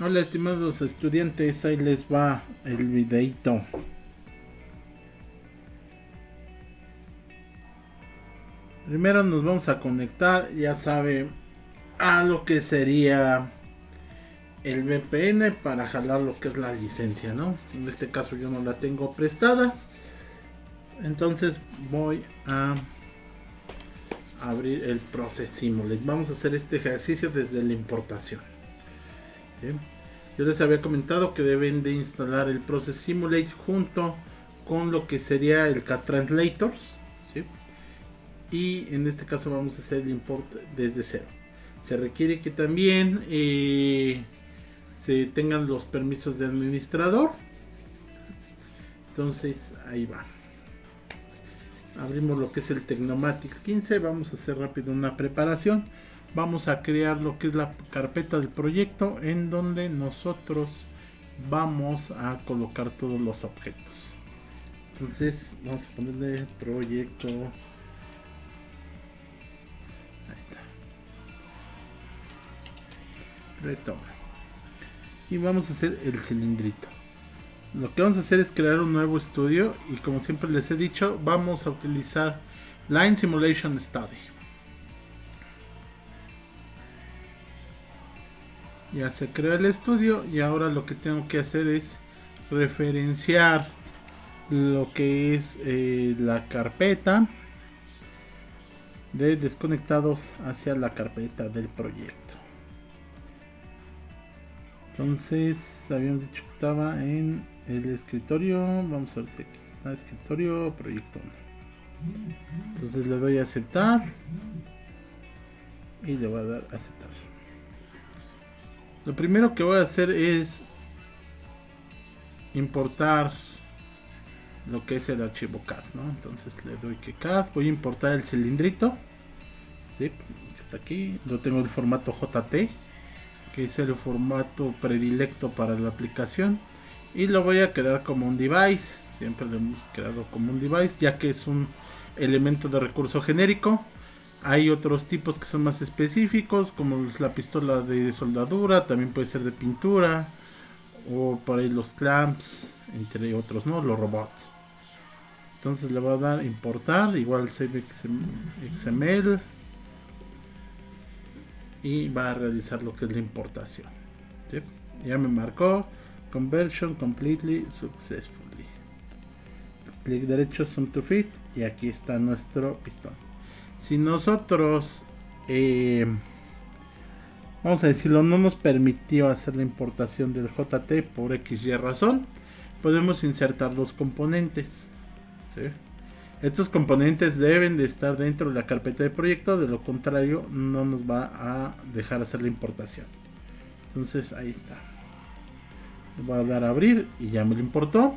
Hola estimados estudiantes, ahí les va el videito. Primero nos vamos a conectar, ya sabe, a lo que sería el VPN para jalar lo que es la licencia, ¿no? En este caso yo no la tengo prestada. Entonces voy a abrir el Process Simulate. Vamos a hacer este ejercicio desde la importación. ¿Sí? Yo les había comentado que deben de instalar el Process Simulate junto con lo que sería el CAD Translators, ¿sí? Y en este caso vamos a hacer el import desde cero. Se requiere que también se tengan los permisos de administrador. Entonces ahí va. Abrimos lo que es el Tecnomatics 15. Vamos a hacer rápido una preparación. Vamos a crear lo que es la carpeta del proyecto en donde nosotros vamos a colocar todos los objetos. Entonces vamos a ponerle proyecto. Ahí está. Retoma. Y vamos a hacer el cilindrito. Lo que vamos a hacer es crear un nuevo estudio y como siempre les he dicho, vamos a utilizar Line Simulation Study. Ya se creó el estudio y ahora lo que tengo que hacer es referenciar lo que es la carpeta de desconectados hacia la carpeta del proyecto. Entonces habíamos dicho que estaba en el escritorio. Vamos a ver si aquí está escritorio, proyecto 1. Entonces le doy a aceptar y le voy a dar a aceptar. Lo primero que voy a hacer es importar lo que es el archivo CAD, ¿no? Entonces le doy que CAD, voy a importar el cilindrito, ¿sí? Está aquí, lo tengo en formato JT, que es el formato predilecto para la aplicación, y lo voy a crear como un device. Siempre lo hemos creado como un device, ya que es un elemento de recurso genérico. Hay otros tipos que son más específicos, como la pistola de soldadura, también puede ser de pintura, o por ahí los clamps, entre otros, ¿no? Los robots. Entonces le voy a dar importar, igual save XML, y va a realizar lo que es la importación. ¿Sí? Ya me marcó conversion completely successfully. Clic derecho, zoom to fit, y aquí está nuestro pistón. Si nosotros vamos a decirlo, no nos permitió hacer la importación del JT por XY razón, podemos insertar los componentes, ¿sí? Estos componentes deben de estar dentro de la carpeta de proyecto, de lo contrario no nos va a dejar hacer la importación. Entonces ahí está, le voy a dar a abrir y ya me lo importó.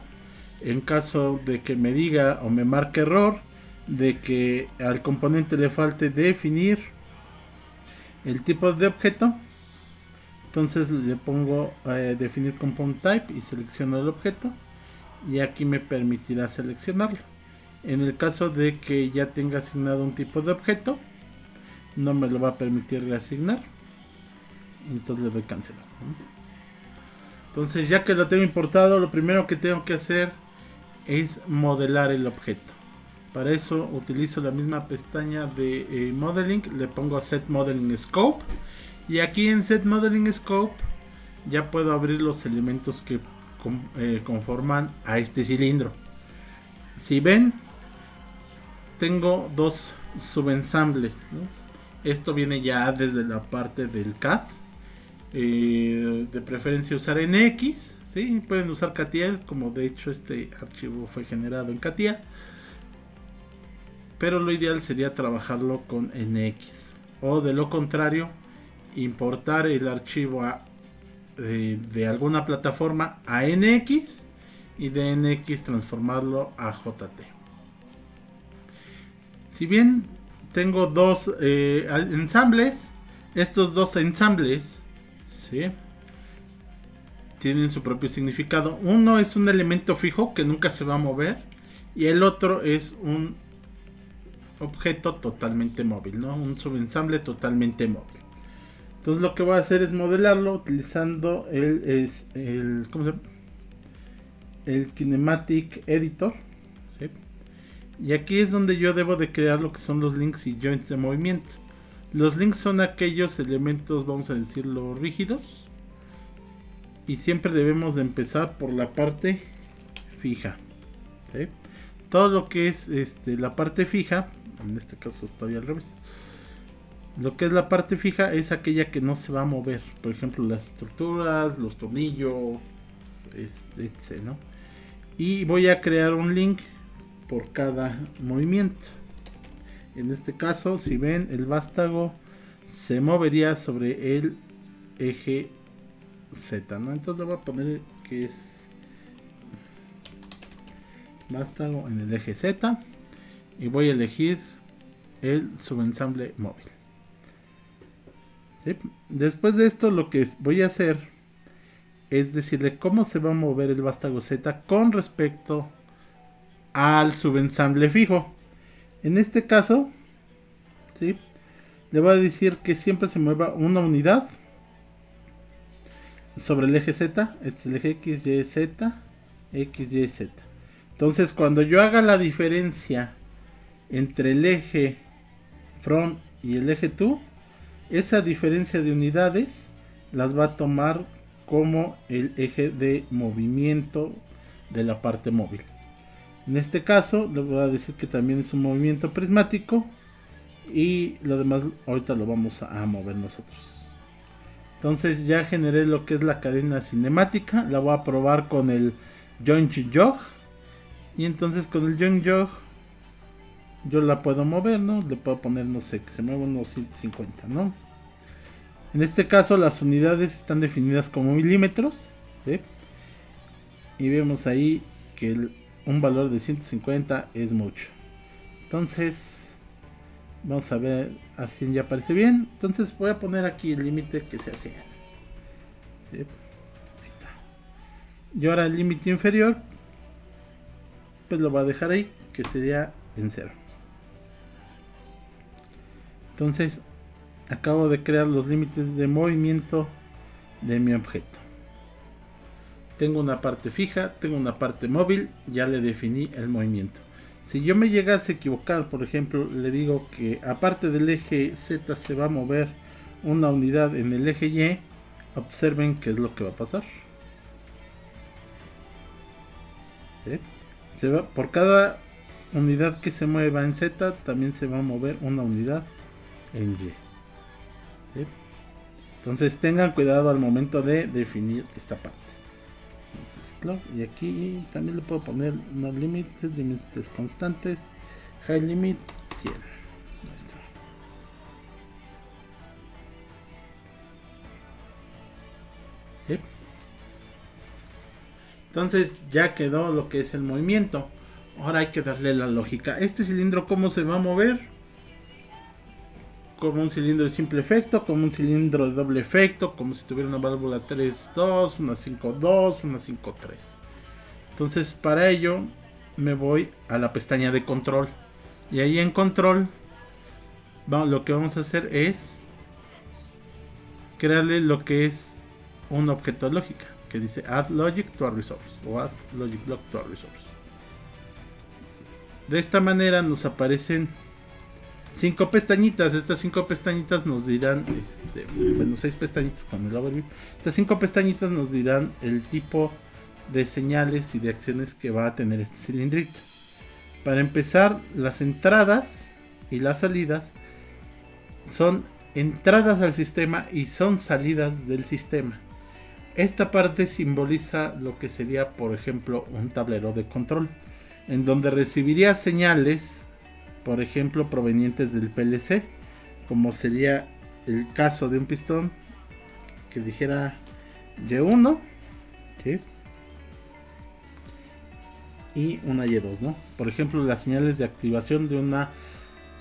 En caso de que me diga o me marque error de que al componente le falte definir el tipo de objeto, entonces le pongo definir component type y selecciono el objeto, y aquí me permitirá seleccionarlo. En el caso de que ya tenga asignado un tipo de objeto, no me lo va a permitir reasignar, entonces le doy cancelar. Entonces ya que lo tengo importado, lo primero que tengo que hacer es modelar el objeto. Para eso utilizo la misma pestaña de Modeling, le pongo Set Modeling Scope, y aquí en Set Modeling Scope ya puedo abrir los elementos que conforman a este cilindro. Si ven, tengo dos subensambles, ¿no? Esto viene ya desde la parte del CAD. De preferencia usar NX, ¿sí? Pueden usar CATIA, como de hecho este archivo fue generado en CATIA, pero lo ideal sería trabajarlo con NX, o de lo contrario importar el archivo de alguna plataforma a NX y de NX transformarlo a JT. Si bien tengo dos ensambles, estos dos ensambles, ¿sí?, tienen su propio significado. Uno es un elemento fijo que nunca se va a mover, y el otro es un objeto totalmente móvil, ¿no? Un subensamble totalmente móvil. Entonces lo que voy a hacer es modelarlo utilizando ¿cómo se llama? El Kinematic Editor, ¿sí? Y aquí es donde yo debo de crear lo que son los links y joints de movimiento. Los links son aquellos elementos, vamos a decirlo, rígidos, y siempre debemos de empezar por la parte fija, ¿sí? Todo lo que es la parte fija, en este caso estoy al revés. Lo que es la parte fija es aquella que no se va a mover. Por ejemplo, las estructuras, los tornillos, etc., ¿no? Y voy a crear un link por cada movimiento. En este caso, si ven, el vástago se movería sobre el eje Z, ¿no? Entonces le voy a poner que es vástago en el eje Z. Y voy a elegir el subensamble móvil. ¿Sí? Después de esto, lo que voy a hacer es decirle cómo se va a mover el vástago Z con respecto al subensamble fijo. En este caso, ¿sí?, le voy a decir que siempre se mueva una unidad sobre el eje Z. Este es el eje X, Y, Z, X, Y, Z. Entonces, cuando yo haga la diferencia entre el eje front y el eje to, esa diferencia de unidades las va a tomar como el eje de movimiento de la parte móvil. En este caso le voy a decir que también es un movimiento prismático, y lo demás ahorita lo vamos a mover nosotros. Entonces ya generé lo que es la cadena cinemática. La voy a probar con el Joint Jog, y entonces con el Joint Jog yo la puedo mover, ¿no? Le puedo poner, no sé, que se mueva unos 150, ¿no? En este caso las unidades están definidas como milímetros, ¿sí? Y vemos ahí que un valor de 150 es mucho. Entonces vamos a ver, así ya aparece bien. Entonces voy a poner aquí el límite que sea 100, ¿sí? Ahí está. Y ahora el límite inferior, pues lo voy a dejar ahí, que sería en 0. Entonces acabo de crear los límites de movimiento de mi objeto. Tengo una parte fija, tengo una parte móvil, ya le definí el movimiento. Si yo me llegase a equivocar, por ejemplo, le digo que aparte del eje Z se va a mover una unidad en el eje Y, observen qué es lo que va a pasar. ¿Sí? Por cada unidad que se mueva en Z, también se va a mover una unidad en Y. ¿Sí? Entonces tengan cuidado al momento de definir esta parte. Entonces, y aquí también le puedo poner unos límites constantes. High limit 100. ¿Sí? Entonces ya quedó lo que es el movimiento. Ahora hay que darle la lógica. Este cilindro, ¿cómo se va a mover? Como un cilindro de simple efecto, como un cilindro de doble efecto, como si tuviera una válvula 3.2, una 5.2, una 5.3. Entonces para ello me voy a la pestaña de control, y ahí en control lo que vamos a hacer es crearle lo que es un objeto de lógica que dice add logic to a resource o add logic block to a resource. De esta manera nos aparecen 5 pestañitas. Estas 5 pestañitas nos dirán, bueno, 6 pestañitas con el overview. Estas 5 pestañitas nos dirán el tipo de señales y de acciones que va a tener este cilindrito. Para empezar, las entradas y las salidas son entradas al sistema y son salidas del sistema. Esta parte simboliza lo que sería, por ejemplo, un tablero de control, en donde recibiría señales, por ejemplo, provenientes del PLC, como sería el caso de un pistón que dijera Y1, ¿sí?, y una Y2, ¿no? Por ejemplo, las señales de activación de una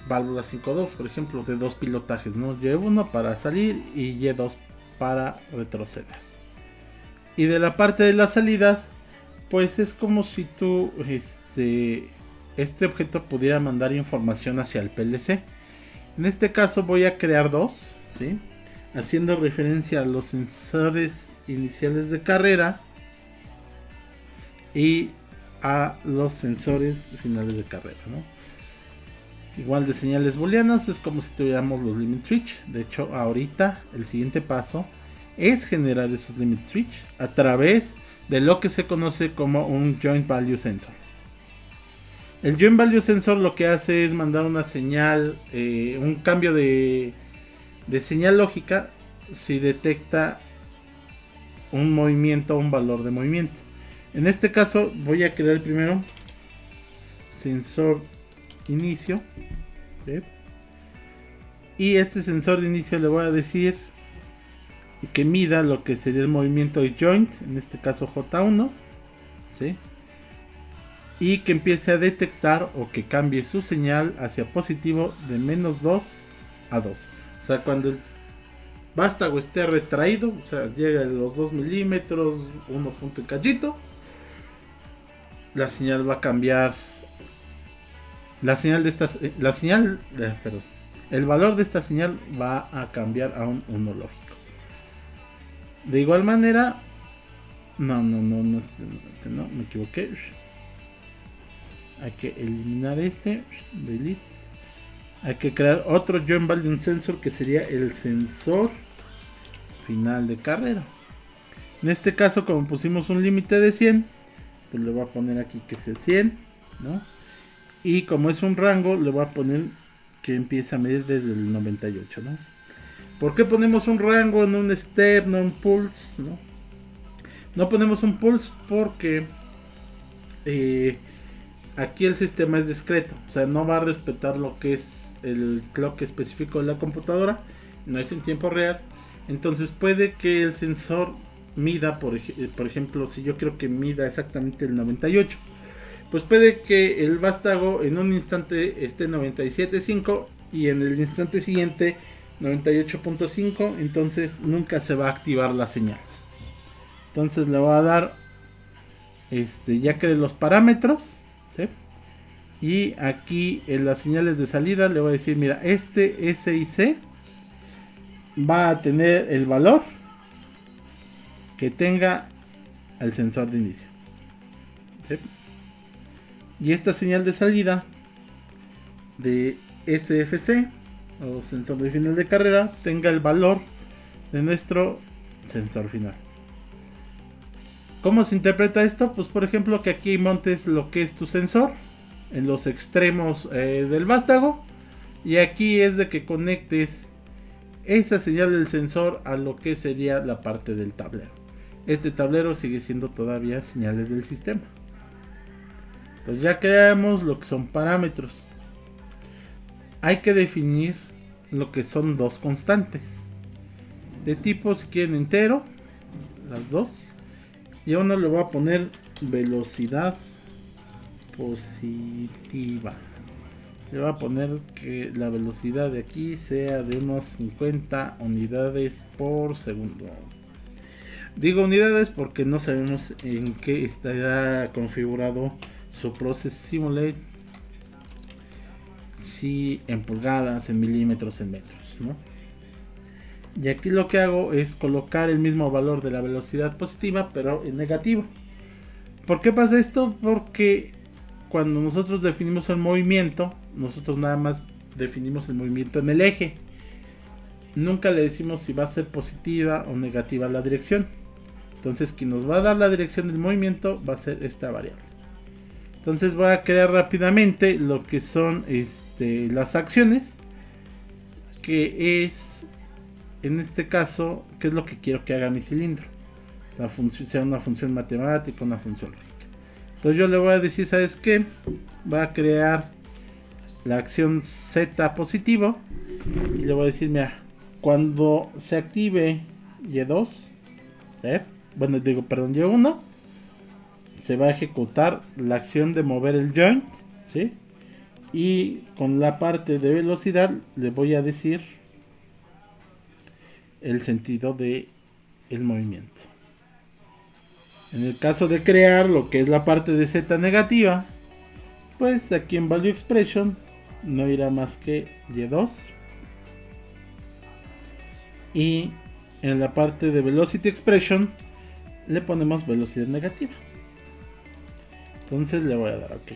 válvula 5.2, por ejemplo, de 2 pilotajes, ¿no? Y1 para salir y Y2 para retroceder. Y de la parte de las salidas, pues es como si tú este objeto pudiera mandar información hacia el PLC. En este caso voy a crear dos, ¿sí? haciendo referencia a los sensores iniciales de carrera y a los sensores finales de carrera, ¿no? Igual de señales booleanas, es como si tuviéramos los limit switch. De hecho, ahorita el siguiente paso es generar esos limit switch a través de lo que se conoce como un joint value sensor. El joint value sensor lo que hace es mandar una señal, un cambio de señal lógica si detecta un movimiento, un valor de movimiento. En este caso voy a crear primero sensor inicio, ¿sí? Y este sensor de inicio le voy a decir que mida lo que sería el movimiento de joint, en este caso J1, ¿sí? Y que empiece a detectar o que cambie su señal hacia positivo de -2 a 2. O sea, cuando el vástago esté retraído, o sea, llega a los 2 milímetros, 1 punto y cachito, la señal va a cambiar. El valor de esta señal va a cambiar a un 1 lógico. De igual manera, no, me equivoqué. Hay que eliminar delete. Hay que crear otro joint value sensor que sería el sensor final de carrera. En este caso, como pusimos un límite de 100, pues le voy a poner aquí que es el 100, ¿no? Y como es un rango, le voy a poner que empieza a medir desde el 98, ¿no? ¿Por qué ponemos un rango, no un step, no un pulse, ¿no? No ponemos un pulse porque aquí el sistema es discreto, o sea, no va a respetar lo que es el clock específico de la computadora, no es en tiempo real. Entonces puede que el sensor mida, por ejemplo, si yo quiero que mida exactamente el 98, pues puede que el vástago en un instante esté 97.5 y en el instante siguiente 98.5, entonces nunca se va a activar la señal. Entonces le voy a dar ya que los parámetros, ¿sí? Y aquí en las señales de salida le voy a decir, mira, este S y C va a tener el valor que tenga el sensor de inicio, ¿sí? Y esta señal de salida de SFC o sensor de final de carrera tenga el valor de nuestro sensor final. ¿Cómo se interpreta esto? Pues por ejemplo que aquí montes lo que es tu sensor en los extremos del vástago, y aquí es de que conectes esa señal del sensor a lo que sería la parte del tablero. Este tablero sigue siendo todavía señales del sistema. Entonces ya creamos lo que son parámetros. Hay que definir lo que son dos constantes de tipo, si quieren, entero, las dos. Y a uno le voy a poner velocidad positiva. Le voy a poner que la velocidad de aquí sea de unos 50 unidades por segundo. Digo unidades porque no sabemos en qué estará configurado su Process Simulate, si en pulgadas, en milímetros, en metros, ¿no? Y aquí lo que hago es colocar el mismo valor de la velocidad positiva, pero en negativo. ¿Por qué pasa esto? Porque cuando nosotros definimos el movimiento, nosotros nada más definimos el movimiento en el eje. Nunca le decimos si va a ser positiva o negativa la dirección. Entonces quien nos va a dar la dirección del movimiento va a ser esta variable. Entonces voy a crear rápidamente lo que son las acciones, que es, en este caso, qué es lo que quiero que haga mi cilindro. La función sea una función matemática, una función lógica. Entonces yo le voy a decir, ¿sabes qué? Va a crear la acción Z positivo y le voy a decir, mira, cuando se active Y2, Y1, se va a ejecutar la acción de mover el joint, ¿sí? Y con la parte de velocidad le voy a decir el sentido de el movimiento. En el caso de crear lo que es la parte de Z negativa, pues aquí en Value Expression no irá más que Y2 Y en la parte de Velocity Expression le ponemos velocidad negativa. Entonces le voy a dar OK.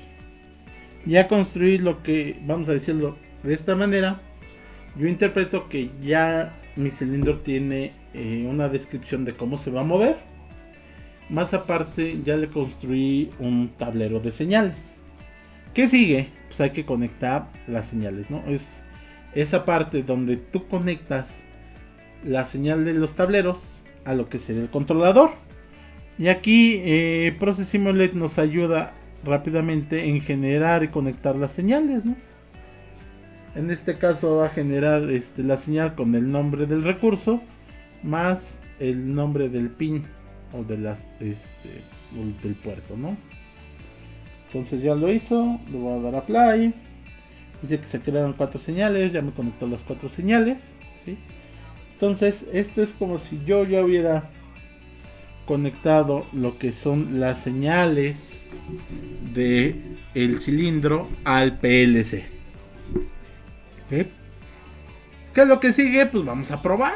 Ya construí lo que, vamos a decirlo de esta manera. Yo interpreto que ya mi cilindro tiene una descripción de cómo se va a mover. Más aparte ya le construí un tablero de señales. ¿Qué sigue? Pues hay que conectar las señales, ¿no? Es esa parte donde tú conectas la señal de los tableros a lo que sería el controlador. Y aquí Process Simulate nos ayuda rápidamente en generar y conectar las señales, ¿no? En este caso va a generar la señal con el nombre del recurso más el nombre del pin o de del puerto, ¿no? Entonces ya lo hizo, le voy a dar Apply. Dice que se crearon 4 señales, ya me conectó las 4 señales, ¿sí? Entonces esto es como si yo ya hubiera conectado lo que son las señales de el cilindro al PLC. ¿Okay? ¿Qué es lo que sigue? Pues vamos a probar.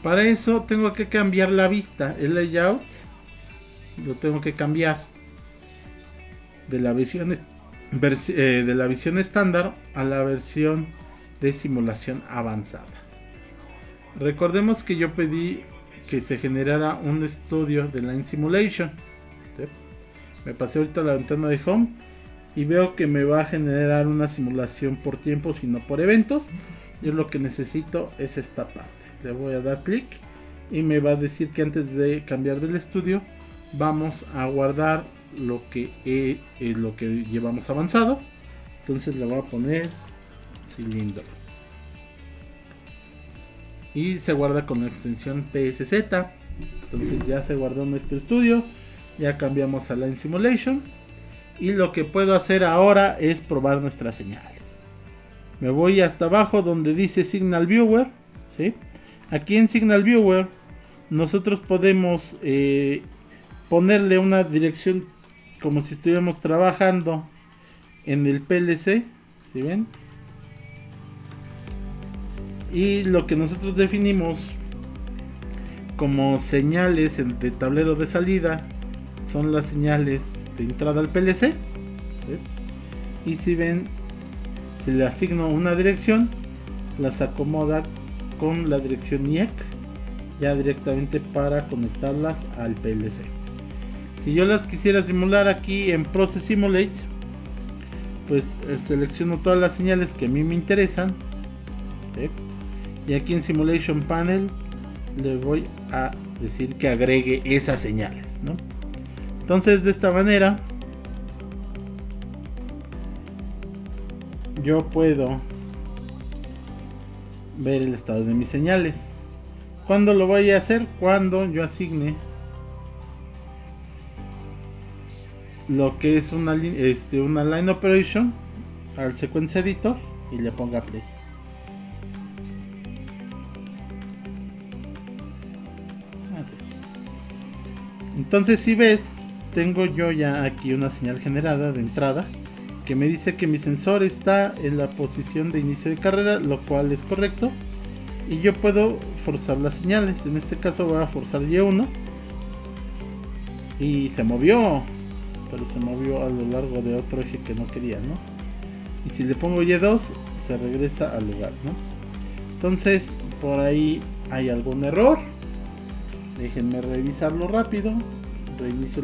Para eso tengo que cambiar la vista, el layout lo tengo que cambiar de la visión estándar a la versión de simulación avanzada. Recordemos que yo pedí que se generara un estudio de Line Simulation. ¿Sí? Me pasé ahorita a la ventana de Home y veo que me va a generar una simulación por tiempos y no por eventos. Yo lo que necesito es esta parte. Le voy a dar clic y me va a decir que antes de cambiar del estudio vamos a guardar lo que llevamos avanzado. Entonces le voy a poner cilindro y se guarda con la extensión PSZ. Entonces ya se guardó nuestro estudio, ya cambiamos a Line Simulation y lo que puedo hacer ahora es probar nuestras señales. Me voy hasta abajo donde dice Signal Viewer, ¿sí? Aquí en Signal Viewer nosotros podemos ponerle una dirección como si estuviéramos trabajando en el PLC, ¿sí ven? Y lo que nosotros definimos como señales de tablero de salida son las señales de entrada al PLC, ¿sí? Y si ven, si le asigno una dirección, las acomoda con la dirección IEC ya directamente para conectarlas al PLC. Si yo las quisiera simular aquí en Process Simulate, pues selecciono todas las señales que a mí me interesan, ¿sí? Y aquí en Simulation Panel le voy a decir que agregue esas señales, ¿no? Entonces de esta manera yo puedo ver el estado de mis señales. ¿Cuándo lo voy a hacer? Cuando yo asigne lo que es una line operation al sequence editor y le ponga play. Entonces si ves, tengo yo ya aquí una señal generada de entrada que me dice que mi sensor está en la posición de inicio de carrera, lo cual es correcto, y yo puedo forzar las señales. En este caso voy a forzar Y1 y se movió, pero se movió a lo largo de otro eje que no quería, ¿no? Y si le pongo Y2 se regresa al lugar, ¿no? Entonces por ahí hay algún error. Déjenme revisarlo rápido. Reinicio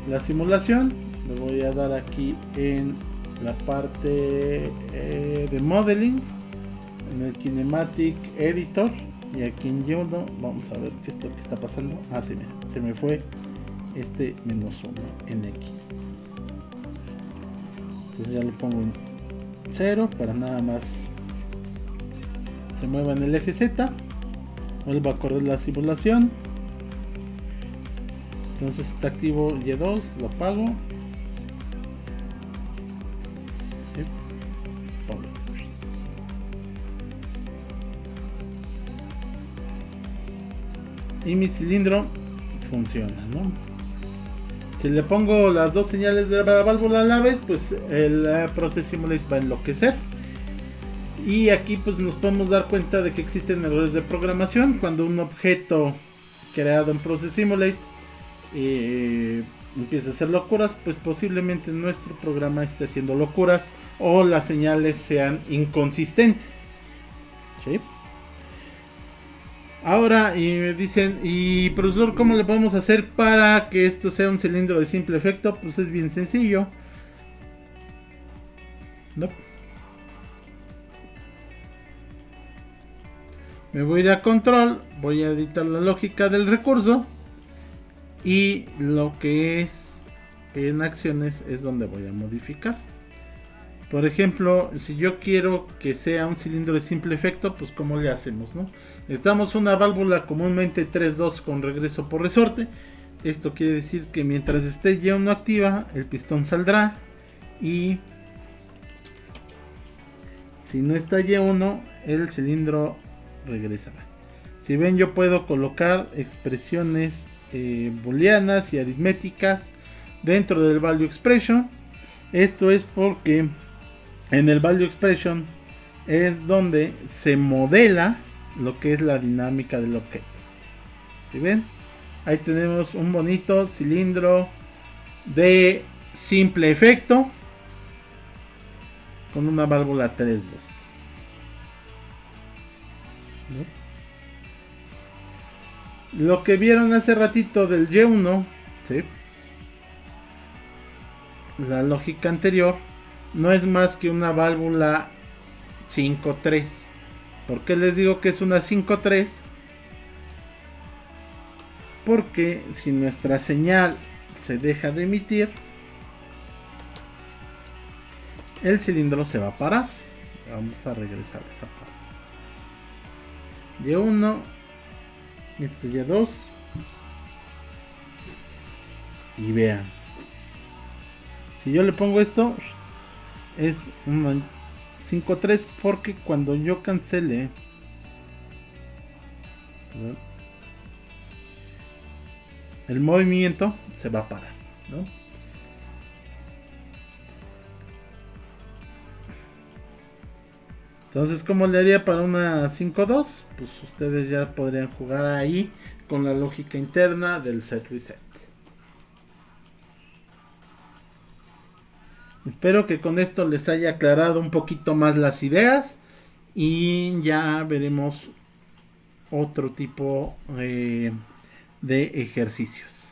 la simulación. Le voy a dar aquí en la parte de modeling, en el kinematic editor, y aquí en Y1 vamos a ver qué es lo que está pasando. Se me fue este -1 en X. Entonces ya le pongo en 0 para nada más se mueva en el eje Z. Vuelvo a correr la simulación. Entonces está activo Y2, lo apago. Y mi cilindro funciona, ¿no? Si le pongo las dos señales de la válvula a la vez, pues el Process Simulate va a enloquecer Y aquí pues nos podemos dar cuenta de que existen errores de programación cuando un objeto creado en Process Simulate empieza a hacer locuras, pues posiblemente nuestro programa esté haciendo locuras o las señales sean inconsistentes. ¿Sí? Ahora, y me dicen, y profesor, ¿cómo le podemos hacer para que esto sea un cilindro de simple efecto? Pues es bien sencillo. ¿No? Me voy a ir a control, voy a editar la lógica del recurso y lo que es en acciones es donde voy a modificar. Por ejemplo, si yo quiero que sea un cilindro de simple efecto, pues ¿cómo le hacemos, no? Necesitamos una válvula comúnmente 3-2 con regreso por resorte. Esto quiere decir que mientras esté Y1 activa, el pistón saldrá. Y si no está Y1, el cilindro regresará. Si ven, yo puedo colocar expresiones booleanas y aritméticas dentro del value expression. Esto es porque en el value expression es donde se modela lo que es la dinámica del objeto. ¿Sí ven? Ahí tenemos un bonito cilindro de simple efecto con una válvula 3-2. ¿No? Lo que vieron hace ratito del Y1, ¿sí? La lógica anterior no es más que una válvula 5-3. ¿Por qué les digo que es una 5-3? Porque si nuestra señal se deja de emitir, el cilindro se va a parar. Vamos a regresar a esa parte. Y1, este Y2. Y vean. Si yo le pongo esto, es una 5-3 porque cuando yo cancele, ¿verdad?, el movimiento se va a parar, ¿no? Entonces, ¿cómo le haría para una 5-2? Pues ustedes ya podrían jugar ahí con la lógica interna del set reset. Espero que con esto les haya aclarado un poquito más las ideas y ya veremos otro tipo de ejercicios.